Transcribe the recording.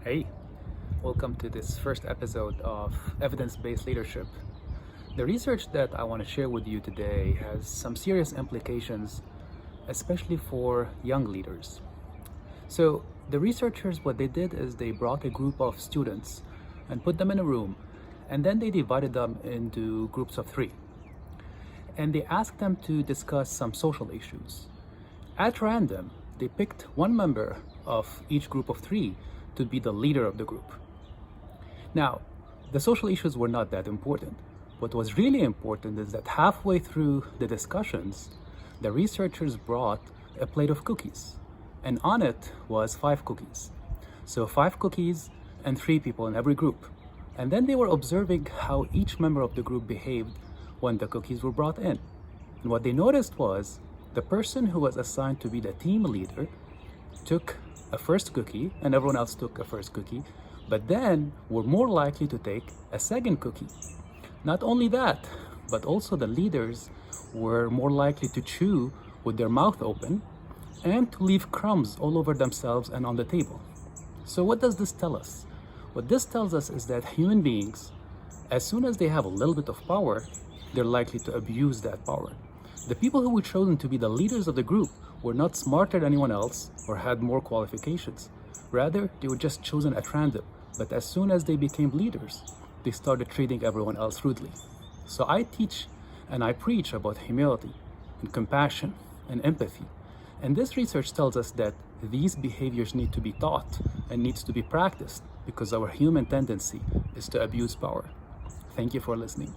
Hey, welcome to this first episode of Evidence-Based Leadership. The research that I want to share with you today has some serious implications, especially for young leaders. So the researchers, what they did is they brought a group of students and put them in a room, and then they divided them into groups of 3. And they asked them to discuss some social issues. At random, they picked one member of each group of 3 to be the leader of the group. Now, the social issues were not that important. What was really important is that halfway through the discussions, the researchers brought a plate of cookies, and on it was 5 cookies. So 5 cookies and 3 people in every group. And then they were observing how each member of the group behaved when the cookies were brought in. And what they noticed was the person who was assigned to be the team leader took a first cookie and everyone else took a first cookie, but then were more likely to take a second cookie. Not only that, but also the leaders were more likely to chew with their mouth open and to leave crumbs all over themselves and on the table. So what does this tell us? What this tells us is that human beings, as soon as they have a little bit of power, they're likely to abuse that power. The people who were chosen to be the leaders of the group were not smarter than anyone else or had more qualifications. Rather, they were just chosen at random. But as soon as they became leaders, they started treating everyone else rudely. So I teach and I preach about humility and compassion and empathy. And this research tells us that these behaviors need to be taught and needs to be practiced because our human tendency is to abuse power. Thank you for listening.